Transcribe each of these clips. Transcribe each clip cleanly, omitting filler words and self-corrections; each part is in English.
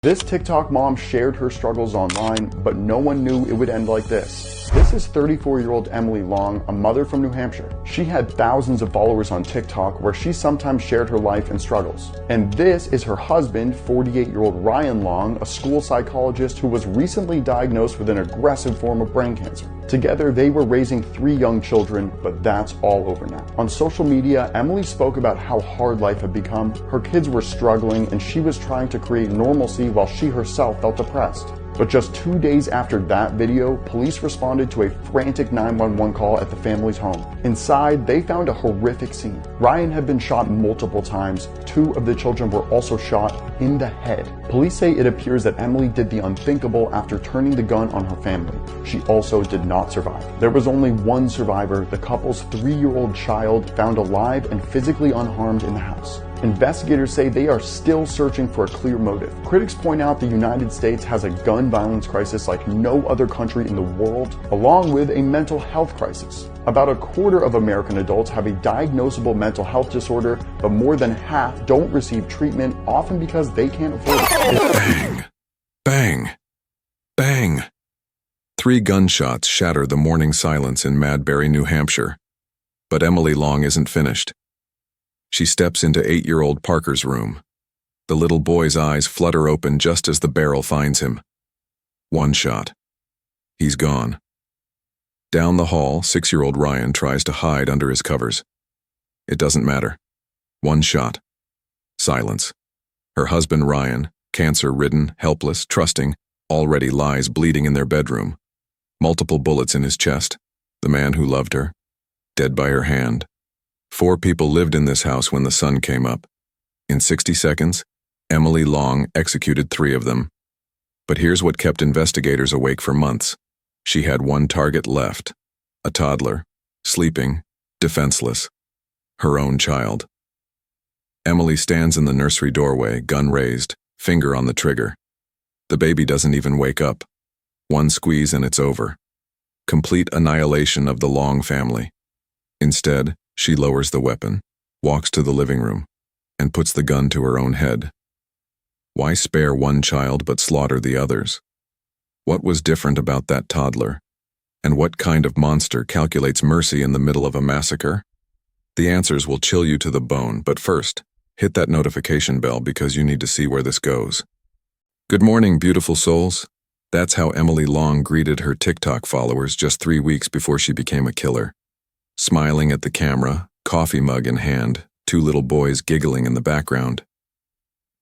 This TikTok mom shared her struggles online, but no one knew it would end like this. This is 34-year-old Emily Long, a mother from New Hampshire. She had thousands of followers on TikTok where she sometimes shared her life and struggles. And this is her husband, 48-year-old Ryan Long, a school psychologist who was recently diagnosed with an aggressive form of brain cancer. Together, they were raising 3 young children, but that's all over now. On social media, Emily spoke about how hard life had become. Her kids were struggling, and she was trying to create normalcy while she herself felt depressed. But just 2 days after that video, police responded to a frantic 911 call at the family's home. Inside, they found a horrific scene. Ryan had been shot multiple times. 2 of the children were also shot in the head. Police say it appears that Emily did the unthinkable after turning the gun on her family. She also did not survive. There was only one survivor, the couple's 3-year-old child, found alive and physically unharmed in the house. Investigators say they are still searching for a clear motive. Critics point out the United States has a gun violence crisis like no other country in the world, along with a mental health crisis. About a quarter of American adults have a diagnosable mental health disorder, but more than half don't receive treatment, often because they can't afford it. Bang! Bang! Bang! 3 gunshots shatter the morning silence in Madbury, New Hampshire. But Emily Long isn't finished. She steps into 8-year-old Parker's room. The little boy's eyes flutter open just as the barrel finds him. 1 shot. He's gone. Down the hall, 6-year-old Ryan tries to hide under his covers. It doesn't matter. 1 shot. Silence. Her husband Ryan, cancer-ridden, helpless, trusting, already lies bleeding in their bedroom. Multiple bullets in his chest. The man who loved her, dead by her hand. 4 people lived in this house when the sun came up. In 60 seconds, Emily Long executed 3 of them. But here's what kept investigators awake for months. She had 1 target left, a toddler, sleeping, defenseless, her own child. Emily stands in the nursery doorway, gun raised, finger on the trigger. The baby doesn't even wake up. 1 squeeze and it's over. Complete annihilation of the Long family. Instead, she lowers the weapon, walks to the living room, and puts the gun to her own head. Why spare 1 child but slaughter the others? What was different about that toddler? And what kind of monster calculates mercy in the middle of a massacre? The answers will chill you to the bone, but first, hit that notification bell because you need to see where this goes. Good morning, beautiful souls. That's how Emily Long greeted her TikTok followers just 3 weeks before she became a killer. Smiling at the camera, coffee mug in hand, 2 little boys giggling in the background.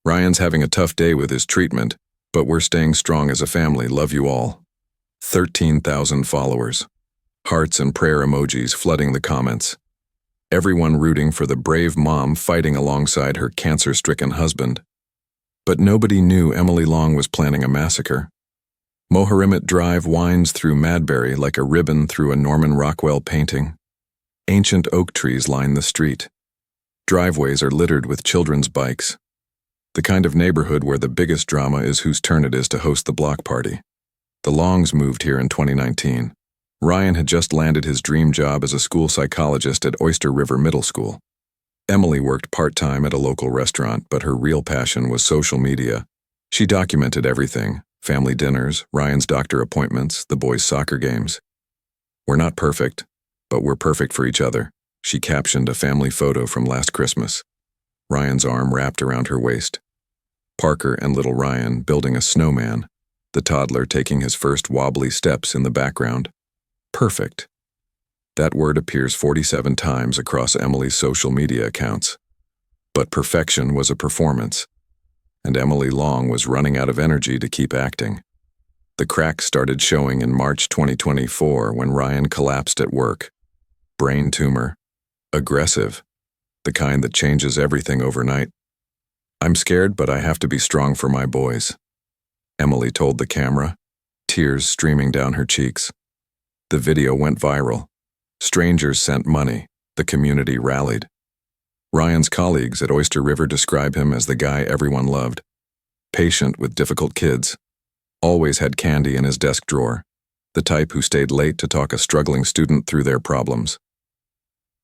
Ryan's having a tough day with his treatment, but we're staying strong as a family. Love you all. 13,000 followers. Hearts and prayer emojis flooding the comments. Everyone rooting for the brave mom fighting alongside her cancer-stricken husband. But nobody knew Emily Long was planning a massacre. Moharimet Drive winds through Madbury like a ribbon through a Norman Rockwell painting. Ancient oak trees line the street. Driveways are littered with children's bikes. The kind of neighborhood where the biggest drama is whose turn it is to host the block party. The Longs moved here in 2019. Ryan had just landed his dream job as a school psychologist at Oyster River Middle School. Emily worked part-time at a local restaurant, but her real passion was social media. She documented everything: family dinners, Ryan's doctor appointments, the boys' soccer games. We're not perfect, but we're perfect for each other, she captioned a family photo from last Christmas. Ryan's arm wrapped around her waist. Parker and little Ryan building a snowman, the toddler taking his first wobbly steps in the background. Perfect. That word appears 47 times across Emily's social media accounts. But perfection was a performance, and Emily Long was running out of energy to keep acting. The cracks started showing in March 2024 when Ryan collapsed at work. Brain tumor. Aggressive. The kind that changes everything overnight. I'm scared, but I have to be strong for my boys, Emily told the camera, tears streaming down her cheeks. The video went viral. Strangers sent money. The community rallied. Ryan's colleagues at Oyster River describe him as the guy everyone loved. Patient with difficult kids. Always had candy in his desk drawer. The type who stayed late to talk a struggling student through their problems.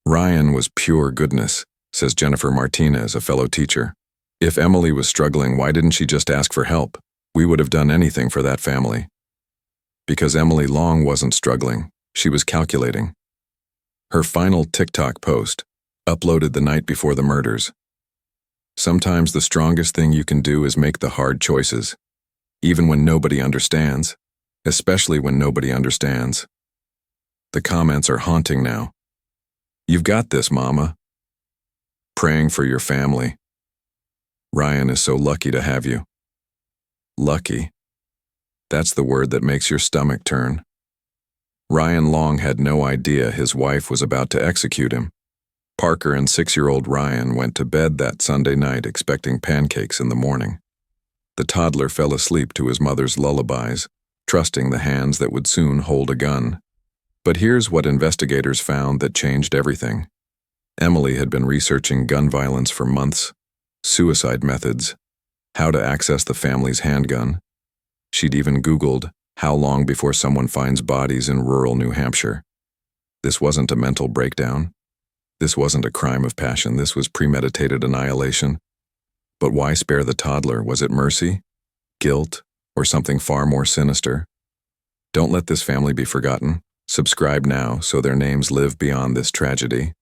Ryan was pure goodness, says Jennifer Martinez, a fellow teacher. If Emily was struggling, why didn't she just ask for help? We would have done anything for that family. Because Emily Long wasn't struggling, she was calculating. Her final TikTok post, uploaded the night before the murders. Sometimes the strongest thing you can do is make the hard choices, even when nobody understands, especially when nobody understands. The comments are haunting now. You've got this, Mama. Praying for your family. Ryan is so lucky to have you. Lucky. That's the word that makes your stomach turn. Ryan Long had no idea his wife was about to execute him. Parker and 6-year-old Ryan went to bed that Sunday night expecting pancakes in the morning. The toddler fell asleep to his mother's lullabies, trusting the hands that would soon hold a gun. But here's what investigators found that changed everything. Emily had been researching gun violence for months, suicide methods, how to access the family's handgun. She'd even Googled how long before someone finds bodies in rural New Hampshire. This wasn't a mental breakdown. This wasn't a crime of passion. This was premeditated annihilation. But why spare the toddler? Was it mercy, guilt, or something far more sinister? Don't let this family be forgotten. Subscribe now so their names live beyond this tragedy.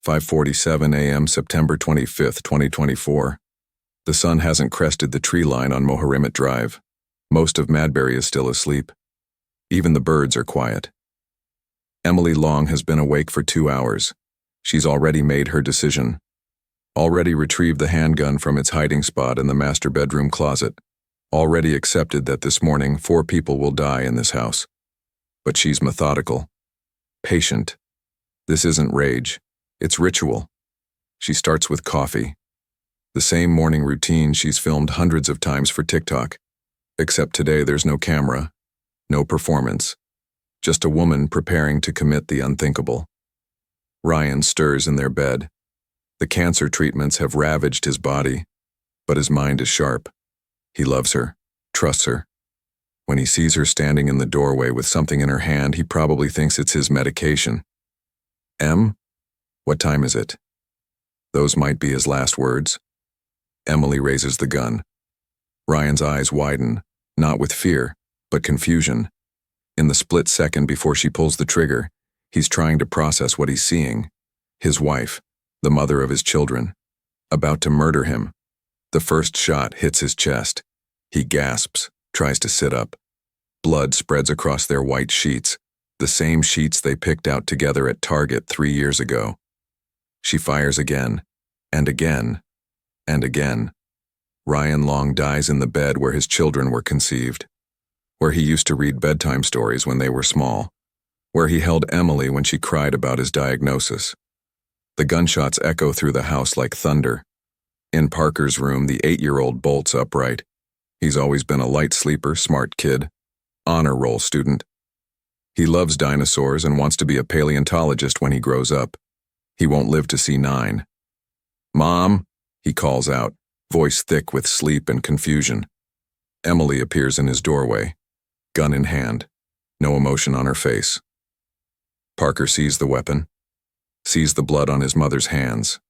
5:47 a.m. September 25th, 2024. The sun hasn't crested the tree line on Moharimet Drive. Most of Madbury is still asleep. Even the birds are quiet. Emily Long has been awake for 2 hours. She's already made her decision. Already retrieved the handgun from its hiding spot in the master bedroom closet. Already accepted that this morning 4 people will die in this house. But she's methodical. Patient. This isn't rage. It's ritual. She starts with coffee. The same morning routine she's filmed hundreds of times for TikTok. Except today there's no camera, no performance. Just a woman preparing to commit the unthinkable. Ryan stirs in their bed. The cancer treatments have ravaged his body, but his mind is sharp. He loves her, trusts her. When he sees her standing in the doorway with something in her hand, he probably thinks it's his medication. Em? What time is it? Those might be his last words. Emily raises the gun. Ryan's eyes widen, not with fear, but confusion. In the split second before she pulls the trigger, he's trying to process what he's seeing. His wife, the mother of his children, about to murder him. The first shot hits his chest. He gasps, tries to sit up. Blood spreads across their white sheets, the same sheets they picked out together at Target 3 years ago. She fires again, and again, and again. Ryan Long dies in the bed where his children were conceived, where he used to read bedtime stories when they were small, where he held Emily when she cried about his diagnosis. The gunshots echo through the house like thunder. In Parker's room, the 8-year-old bolts upright. He's always been a light sleeper, smart kid, honor roll student. He loves dinosaurs and wants to be a paleontologist when he grows up. He won't live to see 9. Mom, he calls out, voice thick with sleep and confusion. Emily appears in his doorway, gun in hand, no emotion on her face. Parker sees the weapon, sees the blood on his mother's hands.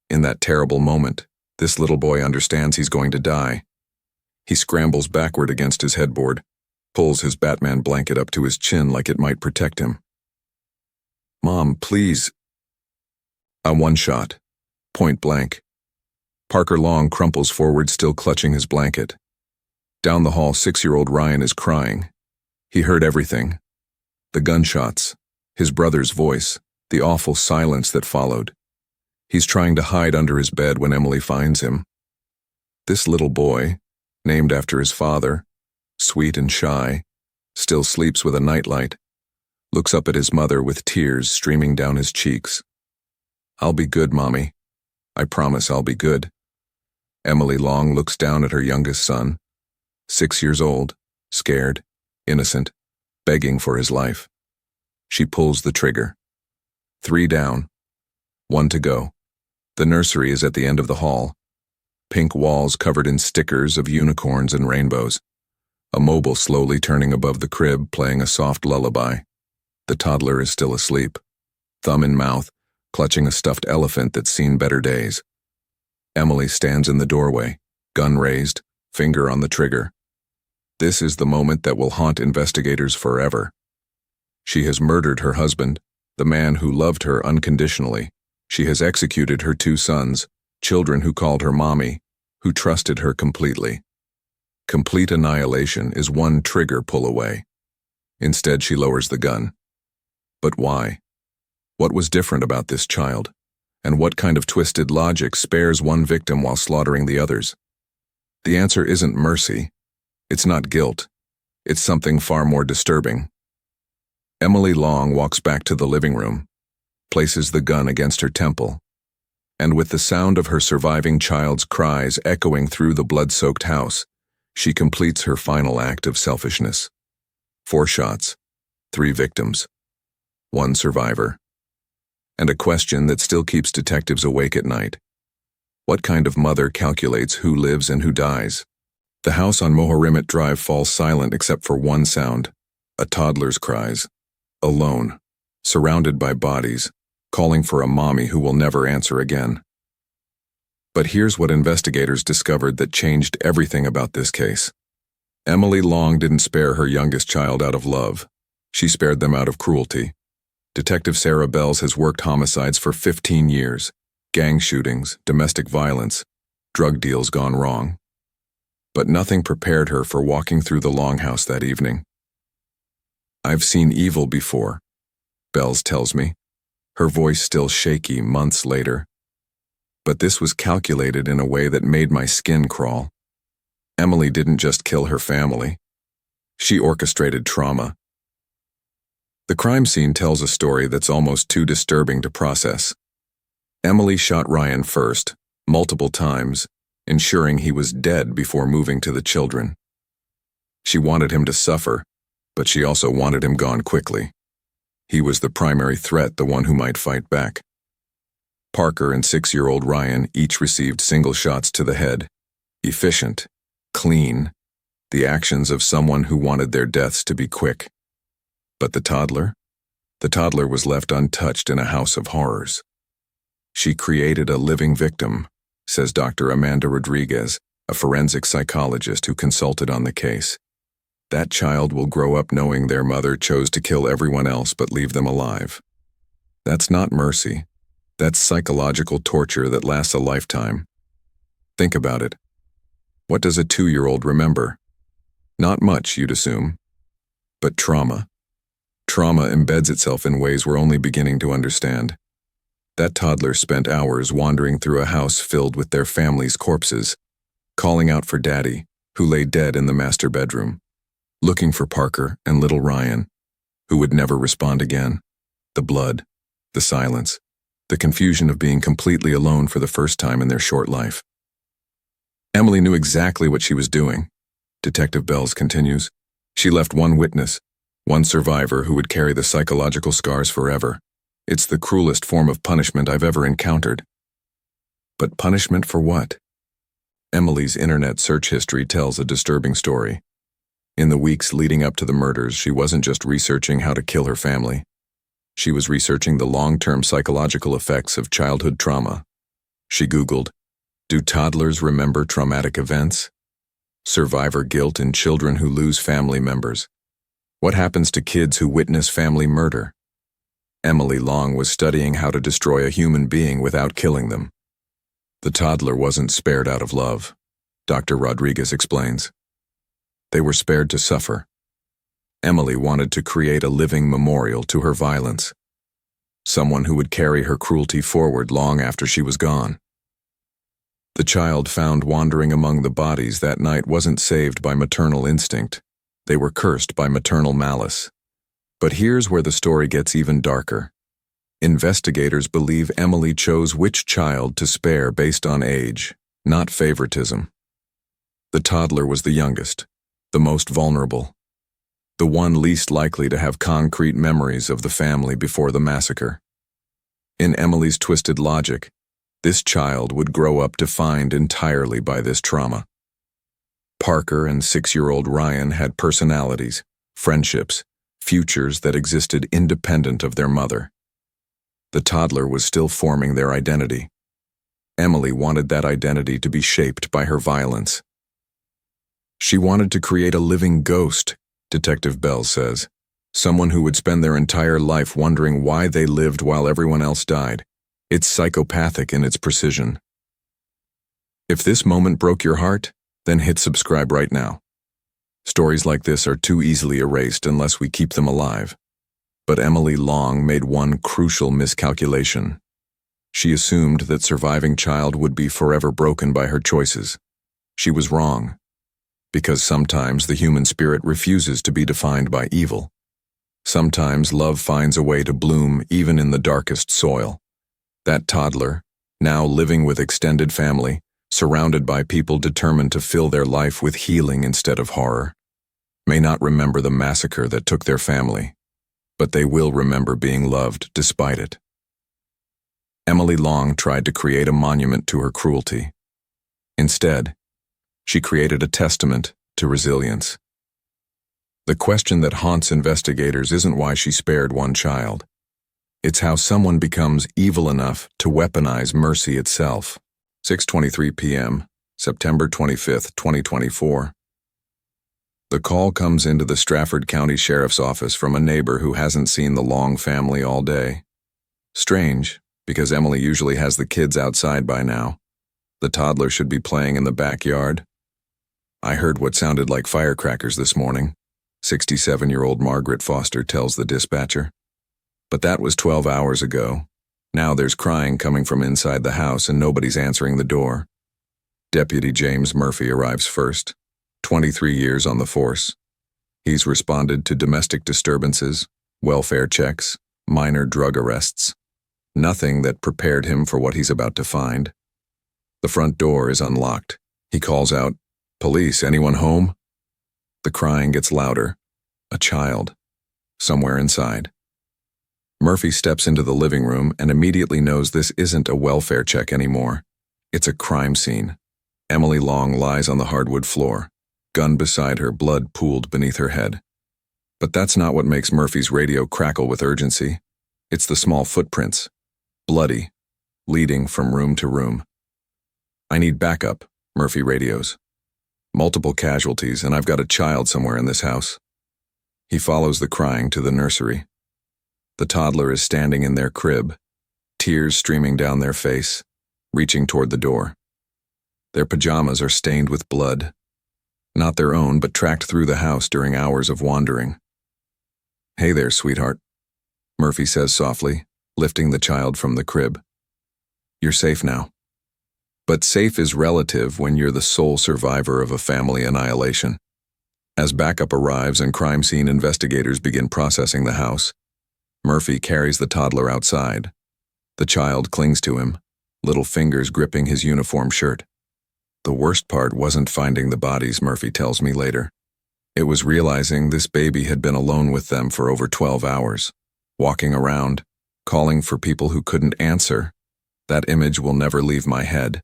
In that terrible moment, this little boy understands he's going to die. He scrambles backward against his headboard, pulls his Batman blanket up to his chin like it might protect him. Mom, please. A one shot, point blank. Parker Long crumples forward, still clutching his blanket. Down the hall, 6-year-old Ryan is crying. He heard everything. The gunshots, his brother's voice, the awful silence that followed. He's trying to hide under his bed when Emily finds him. This little boy, named after his father, sweet and shy, still sleeps with a nightlight, looks up at his mother with tears streaming down his cheeks. I'll be good, Mommy. I promise I'll be good. Emily Long looks down at her youngest son, 6 years old, scared, innocent, begging for his life. She pulls the trigger. 3 down, 1 to go. The nursery is at the end of the hall. Pink walls covered in stickers of unicorns and rainbows. A mobile slowly turning above the crib, playing a soft lullaby. The toddler is still asleep, thumb in mouth, clutching a stuffed elephant that's seen better days. Emily stands in the doorway, gun raised, finger on the trigger. This is the moment that will haunt investigators forever. She has murdered her husband, the man who loved her unconditionally. She has executed her 2 sons, children who called her mommy, who trusted her completely. Complete annihilation is one trigger pull away. Instead, she lowers the gun. But why? What was different about this child? And what kind of twisted logic spares one victim while slaughtering the others? The answer isn't mercy. It's not guilt. It's something far more disturbing. Emily Long walks back to the living room, places the gun against her temple, and with the sound of her surviving child's cries echoing through the blood-soaked house, she completes her final act of selfishness. 4 shots, 3 victims, 1 survivor. And a question that still keeps detectives awake at night. What kind of mother calculates who lives and who dies? The house on Murd3r Drive falls silent except for one sound, a toddler's cries. Alone, surrounded by bodies, calling for a mommy who will never answer again. But here's what investigators discovered that changed everything about this case. Emily Long didn't spare her youngest child out of love. She spared them out of cruelty. Detective Sarah Bells has worked homicides for 15 years. Gang shootings, domestic violence, drug deals gone wrong. But nothing prepared her for walking through the longhouse that evening. "I've seen evil before," Bells tells me, her voice still shaky months later. But this was calculated in a way that made my skin crawl. Emily didn't just kill her family. She orchestrated trauma. The crime scene tells a story that's almost too disturbing to process. Emily shot Ryan first, multiple times, ensuring he was dead before moving to the children. She wanted him to suffer, but she also wanted him gone quickly. He was the primary threat, the one who might fight back. Parker and 6-year-old Ryan each received single shots to the head. Efficient, clean, the actions of someone who wanted their deaths to be quick. But the toddler? The toddler was left untouched in a house of horrors. She created a living victim, says Dr. Amanda Rodriguez, a forensic psychologist who consulted on the case. That child will grow up knowing their mother chose to kill everyone else but leave them alive. That's not mercy. That's psychological torture that lasts a lifetime. Think about it. What does a 2-year-old remember? Not much, you'd assume. But trauma. Trauma embeds itself in ways we're only beginning to understand. That toddler spent hours wandering through a house filled with their family's corpses, calling out for Daddy, who lay dead in the master bedroom, looking for Parker and little Ryan, who would never respond again. The blood, the silence, the confusion of being completely alone for the first time in their short life. Emily knew exactly what she was doing. Detective Bells continues. She left one witness, one survivor who would carry the psychological scars forever. It's the cruelest form of punishment I've ever encountered. But punishment for what? Emily's internet search history tells a disturbing story. In the weeks leading up to the murders, she wasn't just researching how to kill her family. She was researching the long-term psychological effects of childhood trauma. She Googled, "Do toddlers remember traumatic events? Survivor guilt in children who lose family members. What happens to kids who witness family murder?" Emily Long was studying how to destroy a human being without killing them. The toddler wasn't spared out of love, Dr. Rodriguez explains. They were spared to suffer. Emily wanted to create a living memorial to her violence, someone who would carry her cruelty forward long after she was gone. The child found wandering among the bodies that night wasn't saved by maternal instinct. They were cursed by maternal malice. But here's where the story gets even darker. Investigators believe Emily chose which child to spare based on age, not favoritism. The toddler was the youngest, the most vulnerable, the one least likely to have concrete memories of the family before the massacre. In Emily's twisted logic, this child would grow up defined entirely by this trauma. Parker and 6-year-old Ryan had personalities, friendships, futures that existed independent of their mother. The toddler was still forming their identity. Emily wanted that identity to be shaped by her violence. She wanted to create a living ghost, Detective Bell says. Someone who would spend their entire life wondering why they lived while everyone else died. It's psychopathic in its precision. If this moment broke your heart, then hit subscribe right now. Stories like this are too easily erased unless we keep them alive. But Emily Long made one crucial miscalculation. She assumed that surviving child would be forever broken by her choices. She was wrong. Because sometimes the human spirit refuses to be defined by evil. Sometimes love finds a way to bloom even in the darkest soil. That toddler, now living with extended family, surrounded by people determined to fill their life with healing instead of horror, may not remember the massacre that took their family, but they will remember being loved despite it. Emily Long tried to create a monument to her cruelty. Instead, she created a testament to resilience. The question that haunts investigators isn't why she spared one child. It's how someone becomes evil enough to weaponize mercy itself. 6:23 p.m., September 25, 2024. The call comes into the Strafford County Sheriff's Office from a neighbor who hasn't seen the Long family all day. Strange, because Emily usually has the kids outside by now. The toddler should be playing in the backyard. I heard what sounded like firecrackers this morning, 67-year-old Margaret Foster tells the dispatcher. But that was 12 hours ago. Now there's crying coming from inside the house and nobody's answering the door. Deputy James Murphy arrives first, 23 years on the force. He's responded to domestic disturbances, welfare checks, minor drug arrests. Nothing that prepared him for what he's about to find. The front door is unlocked. He calls out, "Police, anyone home?" The crying gets louder. A child. Somewhere inside. Murphy steps into the living room and immediately knows this isn't a welfare check anymore. It's a crime scene. Emily Long lies on the hardwood floor, gun beside her, blood pooled beneath her head. But that's not what makes Murphy's radio crackle with urgency. It's the small footprints. Bloody, leading from room to room. "I need backup," Murphy radios. "Multiple casualties, and I've got a child somewhere in this house." He follows the crying to the nursery. The toddler is standing in their crib, tears streaming down their face, reaching toward the door. Their pajamas are stained with blood. Not their own, but tracked through the house during hours of wandering. "Hey there, sweetheart," Murphy says softly, lifting the child from the crib. "You're safe now." But safe is relative when you're the sole survivor of a family annihilation. As backup arrives and crime scene investigators begin processing the house, Murphy carries the toddler outside. The child clings to him, little fingers gripping his uniform shirt. The worst part wasn't finding the bodies, Murphy tells me later. It was realizing this baby had been alone with them for over 12 hours, walking around, calling for people who couldn't answer. That image will never leave my head.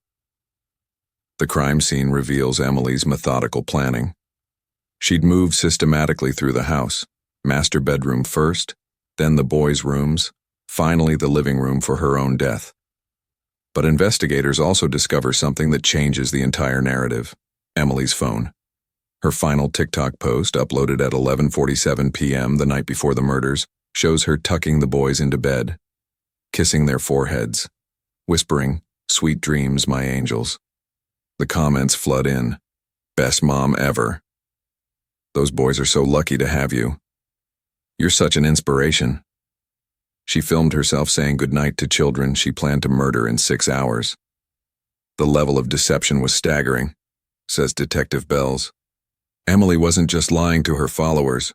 The crime scene reveals Emily's methodical planning. She'd moved systematically through the house, master bedroom first, then the boys' rooms, finally the living room for her own death. But investigators also discover something that changes the entire narrative: Emily's phone. Her final TikTok post, uploaded at 11:47 p.m. the night before the murders, shows her tucking the boys into bed, kissing their foreheads, whispering, "Sweet dreams, my angels." The comments flood in. "Best mom ever." "Those boys are so lucky to have you." "You're such an inspiration." She filmed herself saying goodnight to children she planned to murder in 6 hours. The level of deception was staggering, says Detective Bells. Emily wasn't just lying to her followers.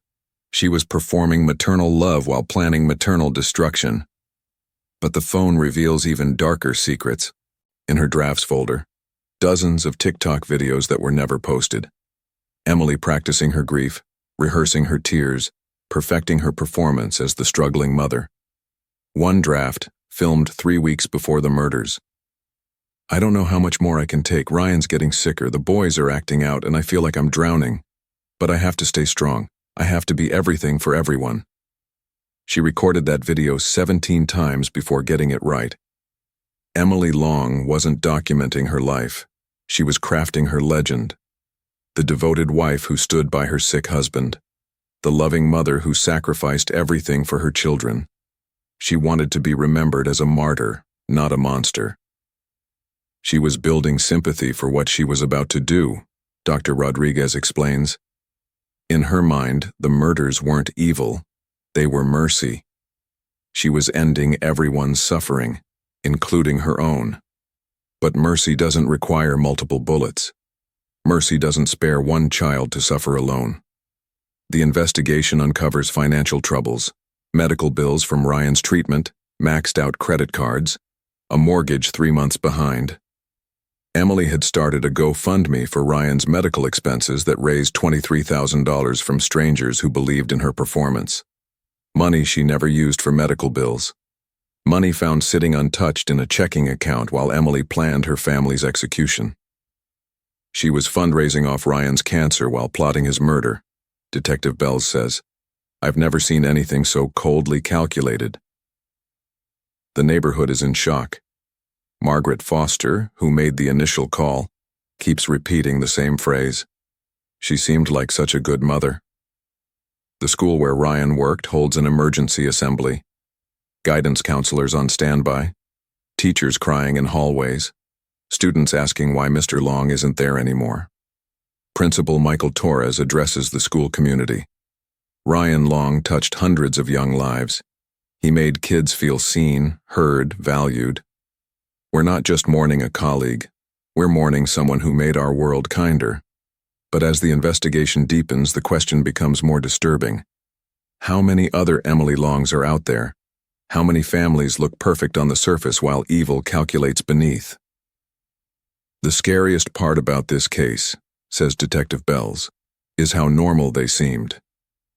She was performing maternal love while planning maternal destruction. But the phone reveals even darker secrets. In her drafts folder, dozens of TikTok videos that were never posted. Emily practicing her grief, rehearsing her tears, perfecting her performance as the struggling mother. One draft, filmed 3 weeks before the murders. "I don't know how much more I can take. Ryan's getting sicker, the boys are acting out, and I feel like I'm drowning. But I have to stay strong. I have to be everything for everyone." She recorded that video 17 times before getting it right. Emily Long wasn't documenting her life. She was crafting her legend. the devoted wife who stood by her sick husband, the loving mother who sacrificed everything for her children. She wanted to be remembered as a martyr, not a monster. She was building sympathy for what she was about to do, Dr. Rodriguez explains. In her mind, the murders weren't evil, they were mercy. She was ending everyone's suffering, including her own. But mercy doesn't require multiple bullets. Mercy doesn't spare one child to suffer alone. The investigation uncovers financial troubles, medical bills from Ryan's treatment, maxed out credit cards, a mortgage 3 months behind. Emily had started a GoFundMe for Ryan's medical expenses that raised $23,000 from strangers who believed in her performance. Money she never used for medical bills. Money found sitting untouched in a checking account while Emily planned her family's execution. She was fundraising off Ryan's cancer while plotting his murder, Detective Bells says. I've never seen anything so coldly calculated. The neighborhood is in shock. Margaret Foster, who made the initial call, keeps repeating the same phrase. She seemed like such a good mother. The school where Ryan worked holds an emergency assembly. Guidance counselors on standby, teachers crying in hallways, students asking why Mr. Long isn't there anymore. Principal Michael Torres addresses the school community. Ryan Long touched hundreds of young lives. He made kids feel seen, heard, valued. We're not just mourning a colleague, we're mourning someone who made our world kinder. But as the investigation deepens, the question becomes more disturbing. How many other Emily Longs are out there? How many families look perfect on the surface while evil calculates beneath? The scariest part about this case, says Detective Bells, is how normal they seemed.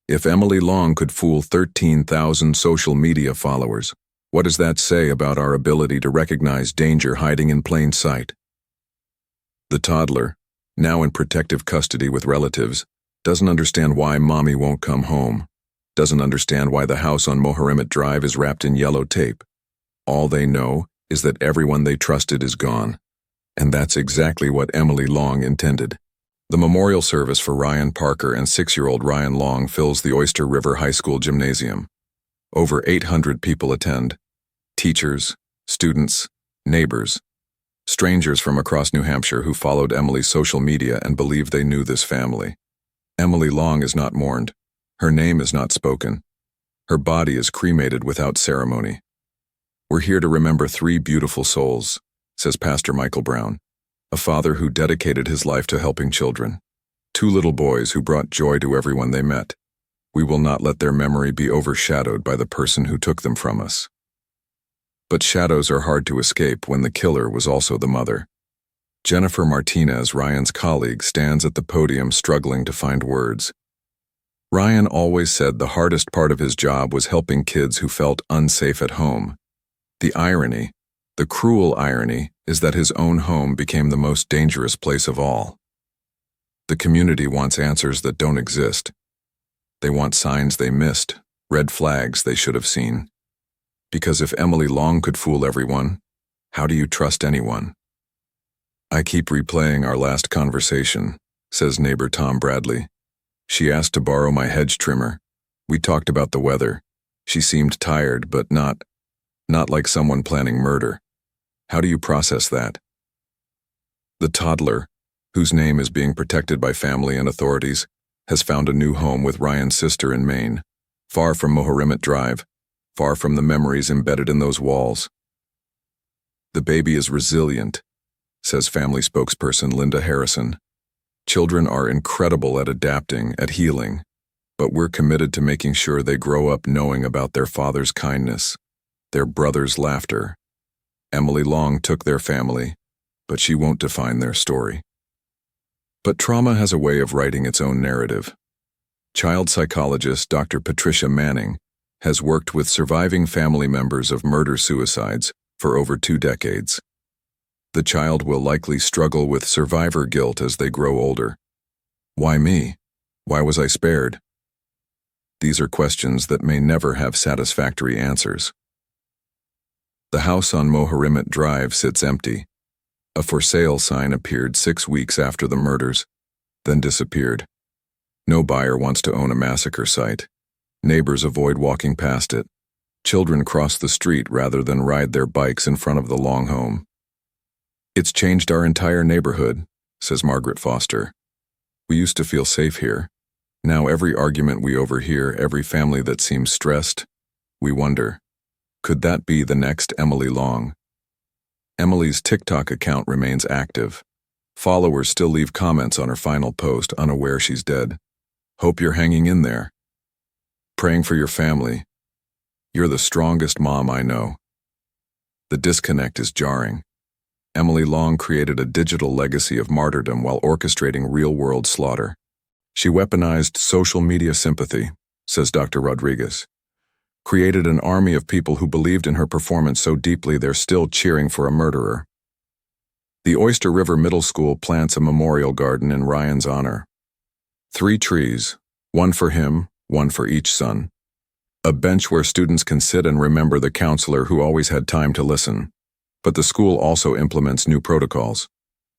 If Emily Long could fool 13,000 social media followers, what does that say about our ability to recognize danger hiding in plain sight? The toddler, now in protective custody with relatives, doesn't understand why mommy won't come home, doesn't understand why the house on Murr3r Drive is wrapped in yellow tape. All they know is that everyone they trusted is gone, and that's exactly what Emily Long intended. The memorial service for Ryan Parker and 6-year-old Ryan Long fills the Oyster River High School gymnasium. Over 800 people attend. Teachers, students, neighbors, strangers from across New Hampshire who followed Emily's social media and believed they knew this family. Emily Long is not mourned. Her name is not spoken. Her body is cremated without ceremony. We're here to remember 3 beautiful souls, says Pastor Michael Brown, a father who dedicated his life to helping children. 2 little boys who brought joy to everyone they met. We will not let their memory be overshadowed by the person who took them from us. But shadows are hard to escape when the killer was also the mother. Jennifer Martinez, Ryan's colleague, stands at the podium struggling to find words. Ryan always said the hardest part of his job was helping kids who felt unsafe at home. The irony, the cruel irony, is that his own home became the most dangerous place of all. The community wants answers that don't exist. They want signs they missed, red flags they should have seen. Because if Emily Long could fool everyone, how do you trust anyone? I keep replaying our last conversation, says neighbor Tom Bradley. She asked to borrow my hedge trimmer. We talked about the weather. She seemed tired, but not like someone planning murder. How do you process that? The toddler, whose name is being protected by family and authorities, has found a new home with Ryan's sister in Maine, far from Murr3r Drive, far from the memories embedded in those walls. The baby is resilient, says family spokesperson Linda Harrison. Children are incredible at adapting, at healing, but we're committed to making sure they grow up knowing about their father's kindness, their brother's laughter. Emily Long took their family, but she won't define their story. But trauma has a way of writing its own narrative. Child psychologist Dr. Patricia Manning has worked with surviving family members of murder-suicides for over 2 decades. The child will likely struggle with survivor guilt as they grow older. Why me? Why was I spared? These are questions that may never have satisfactory answers. The house on Murr3r Drive sits empty. A for sale sign appeared 6 weeks after the murders. then disappeared. No buyer wants to own a massacre site. Neighbors avoid walking past it. Children cross the street rather than ride their bikes in front of the long home. "It's changed our entire neighborhood," says Margaret Foster. "We used to feel safe here. Now every argument we overhear, every family that seems stressed, we wonder, could that be the next Emily Long?" Emily's TikTok account remains active. Followers still leave comments on her final post, unaware she's dead. "Hope you're hanging in there. Praying for your family. You're the strongest mom I know." The disconnect is jarring. Emily Long created a digital legacy of martyrdom while orchestrating real-world slaughter. She weaponized social media sympathy, says Dr. Rodriguez. Created an army of people who believed in her performance so deeply they're still cheering for a murderer. The Oyster River Middle School plants a memorial garden in Ryan's honor. 3 trees, one for him, one for each son. A bench where students can sit and remember the counselor who always had time to listen. But the school also implements new protocols.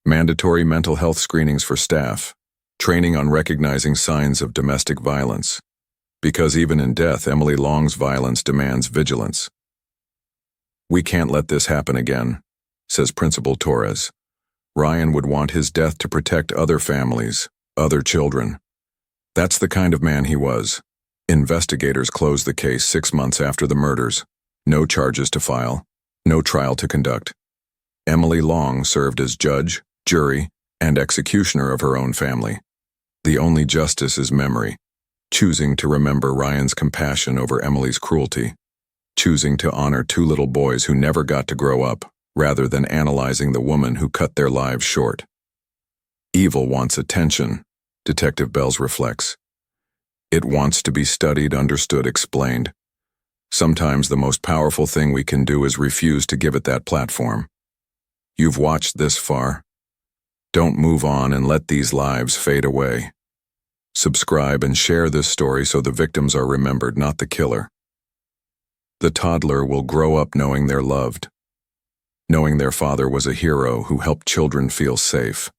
Mandatory mental health screenings for staff. Training on recognizing signs of domestic violence. Because even in death, Emily Long's violence demands vigilance. "We can't let this happen again," says Principal Torres. Ryan would want his death to protect other families, other children. That's the kind of man he was. Investigators closed the case 6 months after the murders. No charges to file. No trial to conduct. Emily Long served as judge, jury, and executioner of her own family. The only justice is memory, choosing to remember Ryan's compassion over Emily's cruelty, choosing to honor 2 little boys who never got to grow up, rather than analyzing the woman who cut their lives short. Evil wants attention, Detective Bells reflects. It wants to be studied, understood, explained. Sometimes the most powerful thing we can do is refuse to give it that platform. You've watched this far. Don't move on and let these lives fade away. Subscribe and share this story so the victims are remembered, not the killer. The toddler will grow up knowing they're loved, knowing their father was a hero who helped children feel safe,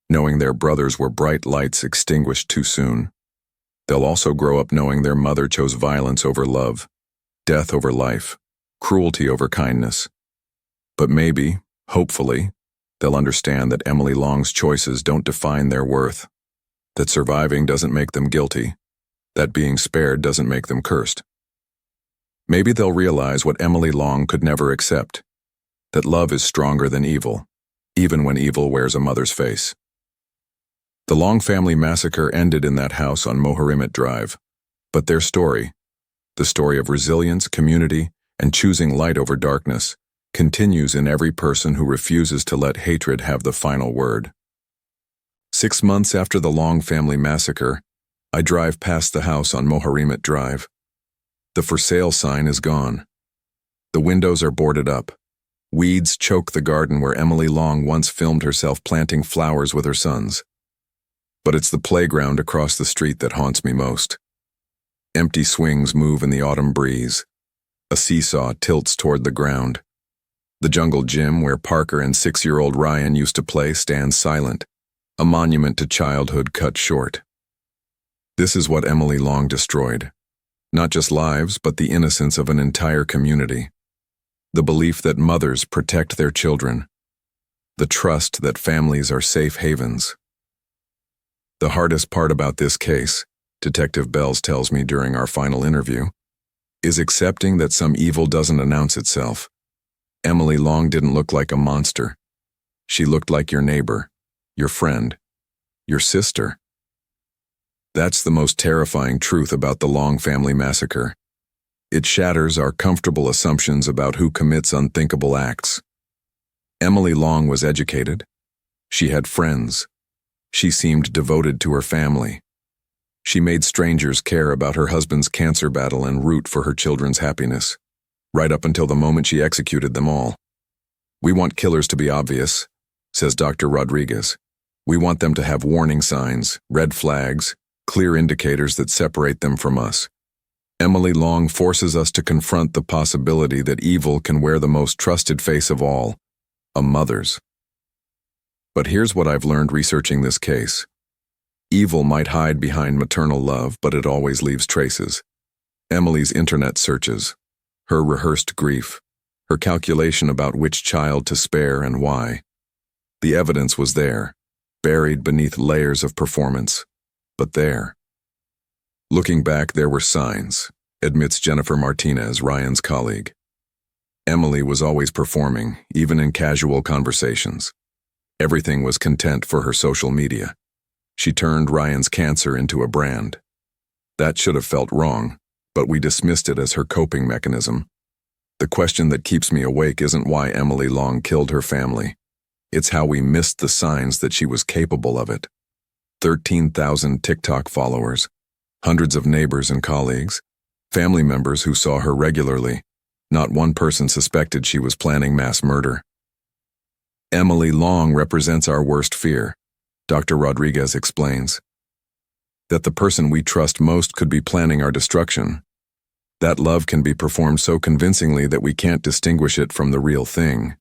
knowing their brothers were bright lights extinguished too soon. They'll also grow up knowing their mother chose violence over love, death over life, cruelty over kindness. But maybe, hopefully, they'll understand that Emily Long's choices don't define their worth, that surviving doesn't make them guilty, that being spared doesn't make them cursed. Maybe they'll realize what Emily Long could never accept, that love is stronger than evil, even when evil wears a mother's face. The Long family massacre ended in that house on Moharimet Drive, but their story, the story of resilience, community, and choosing light over darkness, continues in every person who refuses to let hatred have the final word. 6 months after the Long family massacre, I drive past the house on Moharimet Drive. The for sale sign is gone. The windows are boarded up. Weeds choke the garden where Emily Long once filmed herself planting flowers with her sons. But it's the playground across the street that haunts me most. Empty swings move in the autumn breeze. A seesaw tilts toward the ground. The jungle gym where Parker and 6-year-old Ryan used to play stands silent, a monument to childhood cut short. This is what Emily Long destroyed. Not just lives, but the innocence of an entire community. The belief that mothers protect their children. The trust that families are safe havens. The hardest part about this case, Detective Bells tells me during our final interview, is accepting that some evil doesn't announce itself. Emily Long didn't look like a monster. She looked like your neighbor, your friend, your sister. That's the most terrifying truth about the Long family massacre. It shatters our comfortable assumptions about who commits unthinkable acts. Emily Long was educated. She had friends. She seemed devoted to her family. She made strangers care about her husband's cancer battle and root for her children's happiness, right up until the moment she executed them all. We want killers to be obvious, says Dr. Rodriguez. We want them to have warning signs, red flags, clear indicators that separate them from us. Emily Long forces us to confront the possibility that evil can wear the most trusted face of all, a mother's. But here's what I've learned researching this case. Evil might hide behind maternal love, but it always leaves traces. Emily's internet searches, her rehearsed grief, her calculation about which child to spare and why. The evidence was there, buried beneath layers of performance, but there. Looking back, there were signs, admits Jennifer Martinez, Ryan's colleague. Emily was always performing, even in casual conversations. Everything was content for her social media. She turned Ryan's cancer into a brand. That should have felt wrong, but we dismissed it as her coping mechanism. The question that keeps me awake isn't why Emily Long killed her family. It's how we missed the signs that she was capable of it. 13,000 TikTok followers, hundreds of neighbors and colleagues, family members who saw her regularly. Not one person suspected she was planning mass murder. Emily Long represents our worst fear, Dr. Rodriguez explains. That the person we trust most could be planning our destruction. That love can be performed so convincingly that we can't distinguish it from the real thing.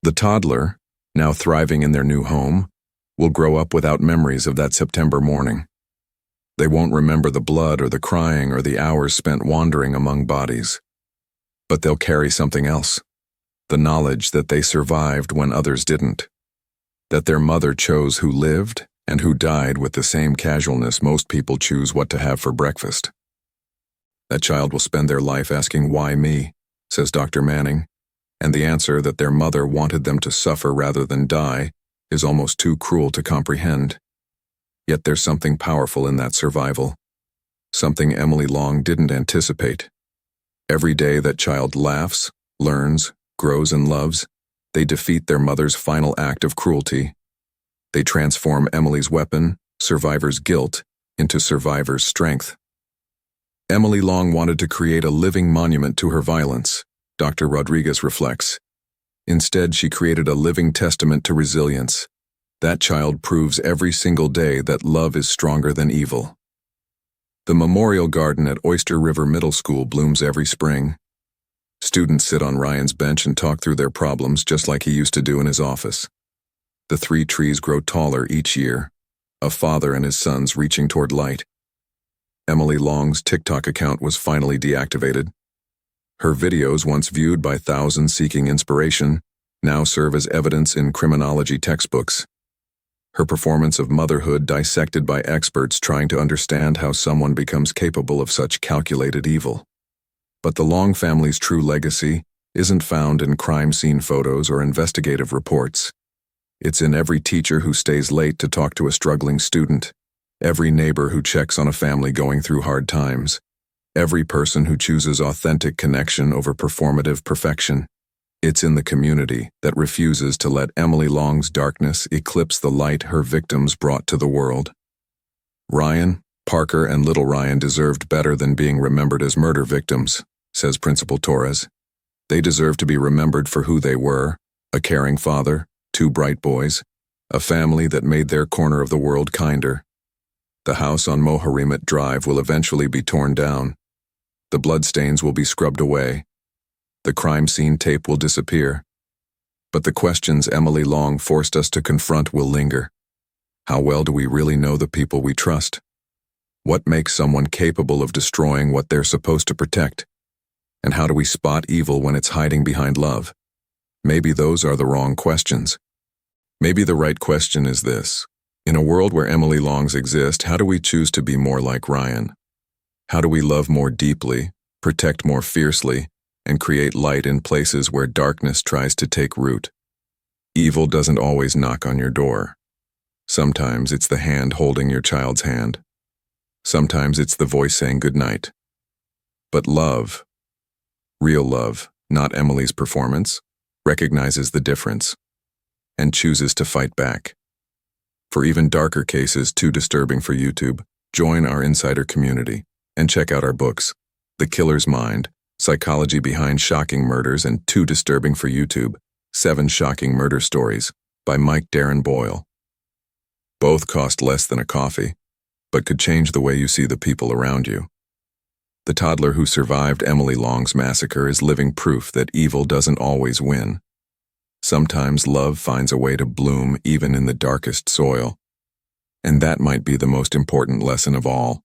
The toddler, now thriving in their new home, will grow up without memories of that September morning. They won't remember the blood or the crying or the hours spent wandering among bodies. But they'll carry something else. The knowledge that they survived when others didn't. That their mother chose who lived and who died with the same casualness most people choose what to have for breakfast. That child will spend their life asking, "Why me?" says Dr. Manning, and the answer that their mother wanted them to suffer rather than die is almost too cruel to comprehend. Yet there's something powerful in that survival, something Emily Long didn't anticipate. Every day that child laughs, learns, grows and loves, they defeat their mother's final act of cruelty. They transform Emily's weapon, survivor's guilt, into survivor's strength. Emily Long wanted to create a living monument to her violence, Dr. Rodriguez reflects. Instead, she created a living testament to resilience. That child proves every single day that love is stronger than evil. The memorial garden at Oyster River Middle School blooms every spring. Students sit on Ryan's bench and talk through their problems just like he used to do in his office. The 3 trees grow taller each year, a father and his sons reaching toward light. Emily Long's TikTok account was finally deactivated. Her videos, once viewed by thousands seeking inspiration, now serve as evidence in criminology textbooks. Her performance of motherhood dissected by experts trying to understand how someone becomes capable of such calculated evil. But the Long family's true legacy isn't found in crime scene photos or investigative reports. It's in every teacher who stays late to talk to a struggling student, every neighbor who checks on a family going through hard times, every person who chooses authentic connection over performative perfection. It's in the community that refuses to let Emily Long's darkness eclipse the light her victims brought to the world. Ryan, Parker, and little Ryan deserved better than being remembered as murder victims, says Principal Torres. They deserve to be remembered for who they were, a caring father, 2 bright boys, a family that made their corner of the world kinder. The house on Moharimet Drive will eventually be torn down. The bloodstains will be scrubbed away. The crime scene tape will disappear. But the questions Emily Long forced us to confront will linger. How well do we really know the people we trust? What makes someone capable of destroying what they're supposed to protect? And how do we spot evil when it's hiding behind love? Maybe those are the wrong questions. Maybe the right question is this. In a world where Emily Longs exist, how do we choose to be more like Ryan? How do we love more deeply, protect more fiercely, and create light in places where darkness tries to take root? Evil doesn't always knock on your door. Sometimes it's the hand holding your child's hand. Sometimes it's the voice saying goodnight. But love, real love, not Emily's performance, recognizes the difference and chooses to fight back. For even darker cases too disturbing for YouTube, join our insider community and check out our books, The Killer's Mind, Psychology Behind Shocking Murders, and Too Disturbing for YouTube, 7 Shocking Murder Stories by Mike Darren Boyle. Both cost less than a coffee, but could change the way you see the people around you. The toddler who survived Emily Long's massacre is living proof that evil doesn't always win. Sometimes love finds a way to bloom even in the darkest soil. And that might be the most important lesson of all.